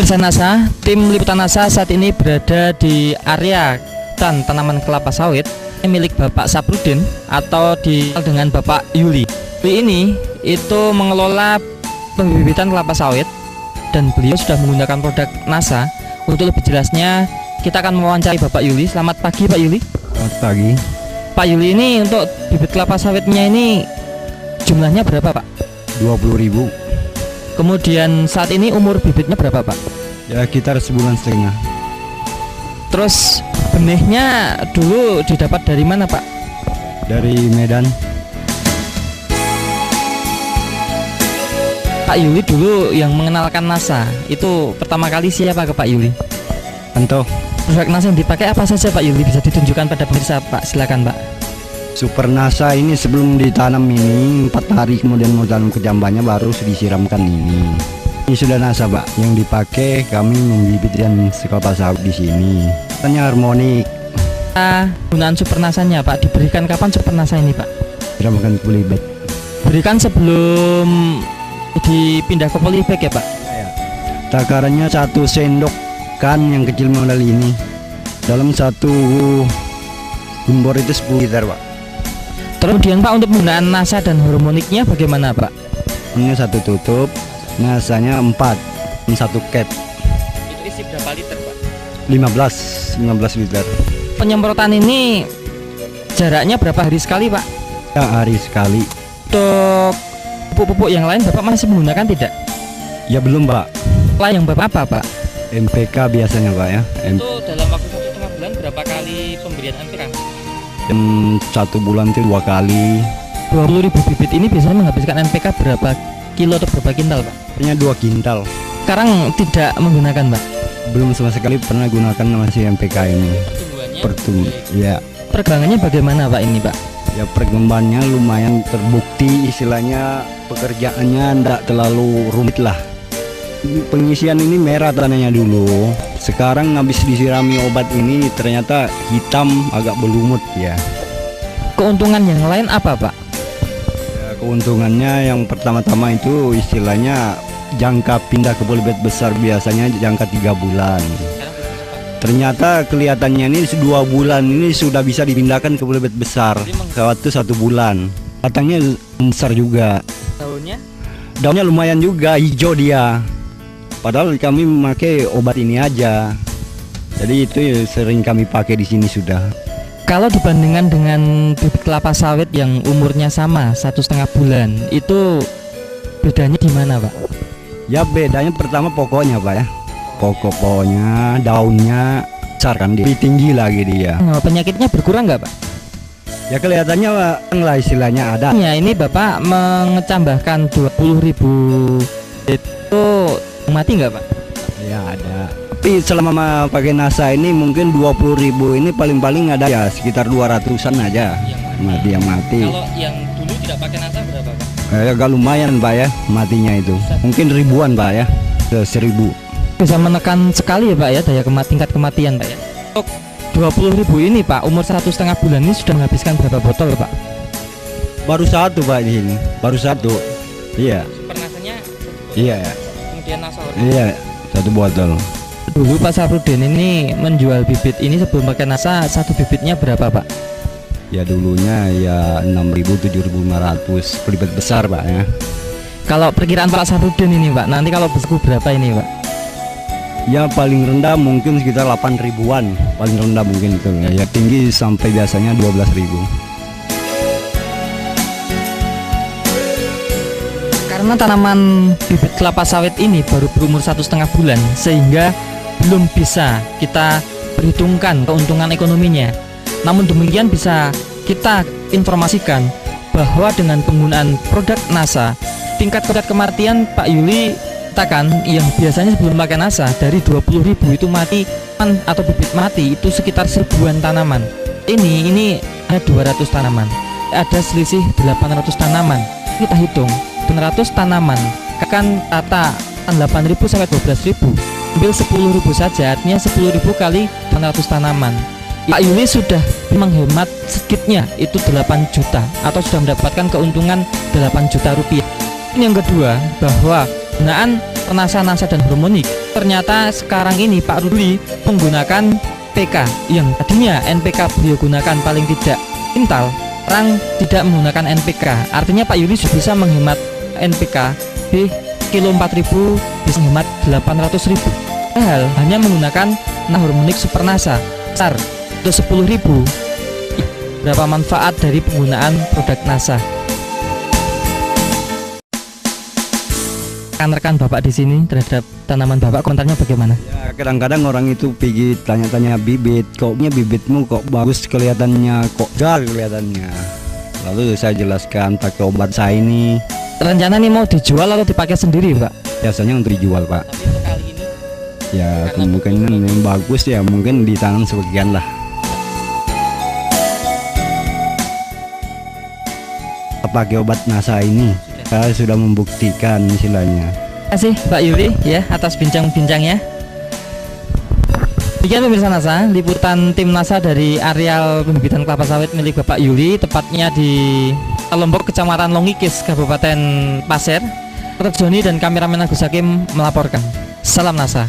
Pemirsa NASA, tim liputan NASA saat ini berada di area tanaman kelapa sawit milik Bapak Saprudin atau dikenal dengan Bapak Yuli. Ini itu mengelola pembibitan kelapa sawit dan beliau sudah menggunakan produk NASA. Untuk lebih jelasnya kita akan mewawancarai Bapak Yuli. Selamat pagi Pak Yuli. Selamat pagi. Pak Yuli, ini untuk bibit kelapa sawitnya ini jumlahnya berapa Pak? 20.000. Kemudian saat ini umur bibitnya berapa Pak? Ya sekitar sebulan setengah. Terus benihnya dulu didapat dari mana Pak? Dari Medan. Pak Yuli dulu yang mengenalkan NASA itu pertama kali siapa ke Pak Yuli? Tentu Produk NASA yang dipakai apa saja Pak Yuli? Bisa ditunjukkan pada pemirsa Pak, silakan Pak. Super NASA ini sebelum ditanam ini 4 hari kemudian mau tanam ke jambannya baru disiramkan ini. Ini sudah NASA Pak, yang dipakai kami membibit dan kelapa sawit di sini. Tanya harmonik. Gunaan Super NASA-nya Pak, diberikan kapan Super NASA ini Pak? Siramkan ke polybag. Berikan sebelum dipindah ke polybag ya Pak? Ya. Takarannya 1 sendok kan yang kecil model ini. Dalam 1 gembor itu 10 liter Pak. Kemudian Pak, untuk penggunaan NASA dan harmoniknya bagaimana Pak? Ini 1 tutup, NASA-nya 4, 1 cap. Itu isi berapa liter Pak? 15 liter. Penyemprotan ini jaraknya berapa hari sekali Pak? Ya hari sekali. Untuk pupuk-pupuk yang lain Bapak masih menggunakan tidak? Ya belum Pak. Lah yang Bapak apa Pak? MPK biasanya Pak ya. Itu dalam waktu 1,5 bulan berapa kali pemberian MPK? 1 bulan itu 2 kali. 20.000 bibit ini biasanya menghabiskan NPK berapa kilo atau berapa kintal Pak? Hanya 2 kintal. Sekarang tidak menggunakan Pak? Belum sama sekali pernah gunakan masih MPK ini. Pertumbuhannya? Ya. Perkembangannya bagaimana Pak ini Pak? Ya perkembangannya lumayan terbukti, istilahnya pekerjaannya tidak terlalu rumit lah. Pengisian ini merah tanahnya dulu. Sekarang habis disirami obat ini ternyata hitam agak berlumut ya. Keuntungan yang lain apa Pak? Ya, keuntungannya yang pertama-tama itu istilahnya jangka pindah ke polybag besar biasanya jangka 3 bulan. Ternyata kelihatannya ini 2 bulan ini sudah bisa dipindahkan ke polybag besar. Waktu 1 bulan. Batangnya besar juga. Daunnya? Daunnya lumayan juga, hijau dia. Padahal kami memakai obat ini aja. Jadi itu sering kami pakai di sini sudah. Kalau dibandingkan dengan bibit kelapa sawit yang umurnya sama 1,5 bulan, itu bedanya di mana Pak? Ya bedanya pertama pokoknya Pak ya. Pokoknya daunnya besar kan, dia tinggi lagi dia. Penyakitnya berkurang nggak Pak? Ya kelihatannya Pak, lah istilahnya ada. Ya ini Bapak mengecambahkan 20.000 itu mati nggak Pak? Ya ada. Tapi selama pakai NASA ini mungkin 20.000 ini paling-paling ada ya sekitar 200-an aja yang mati. Kalau yang dulu tidak pakai NASA berapa Pak? Agak lumayan Pak ya matinya itu. Mungkin ribuan Pak ya. 1.000. Bisa menekan sekali ya Pak ya tingkat kematian Pak ya. Untuk 20.000 ini Pak, umur 1,5 bulan ini sudah menghabiskan berapa botol Pak? Baru 1 Pak di sini. Baru 1. Iya. Super NASA-nya? Iya ya. Kemudian NASA. Iya, 1 botol. Dulu Pak Saprudin ini menjual bibit ini sebelum pakai NASA, 1 bibitnya berapa Pak? Ya dulunya ya 6.000 7.500 polybag besar Pak ya. Kalau perkiraan Pak Saprudin ini Pak, nanti kalau besarku berapa ini Pak? Ya paling rendah mungkin sekitar 8.000-an. Paling rendah mungkin itu ya. Tinggi sampai biasanya 12.000. Karena tanaman bibit kelapa sawit ini baru berumur 1,5 bulan, sehingga belum bisa kita perhitungkan keuntungan ekonominya. Namun demikian bisa kita informasikan bahwa dengan penggunaan produk NASA, tingkat kematian Pak Yuli katakan yang biasanya sebelum pakai NASA dari 20.000 itu mati atau bibit mati itu sekitar 1.000-an tanaman. Ini ada 200 tanaman, ada selisih 800 tanaman. Kita hitung 800 tanaman kan rata 8.000 sampai 12.000, ambil 10.000 saja, artinya 10.000 kali 800 tanaman. Pak Yuli sudah menghemat sedikitnya itu 8 juta atau sudah mendapatkan keuntungan 8 juta rupiah. Ini yang kedua, bahwa penggunaan NASA dan harmonik. Ternyata sekarang ini Pak Rudi menggunakan PK yang tadinya NPK beliau gunakan paling tidak quintal, sekarang tidak menggunakan NPK. Artinya Pak Yuli bisa menghemat NPK di kilo 4000 bisa menghemat 800.000. Padahal hanya menggunakan harmonik Super NASA besar untuk 10.000. Berapa manfaat dari penggunaan produk NASA? Rekan-rekan Bapak di sini terhadap tanaman Bapak, komentarnya bagaimana? Ya, kadang-kadang orang itu pergi tanya-tanya bibit, koknya bibitmu kok bagus kelihatannya, kok gal kelihatannya. Lalu saya jelaskan pakai obat saya ini. Rencana nih mau dijual atau dipakai sendiri, Pak? Biasanya untuk dijual, Pak. Tapi untuk kali ini Ya kemungkinan yang bagus ya mungkin di tangan sebagian lah. Pakai obat NASA ini saya sudah membuktikan istilahnya. Terima kasih Pak Yuli ya atas bincang-bincangnya. Demikian pemirsa NASA, liputan tim NASA dari areal pembibitan kelapa sawit milik Bapak Yuli, tepatnya di Lombok, Kecamatan Longikis, Kabupaten Pasir. Dr. Joni dan kameramen Agus Hakim melaporkan. Salam NASA.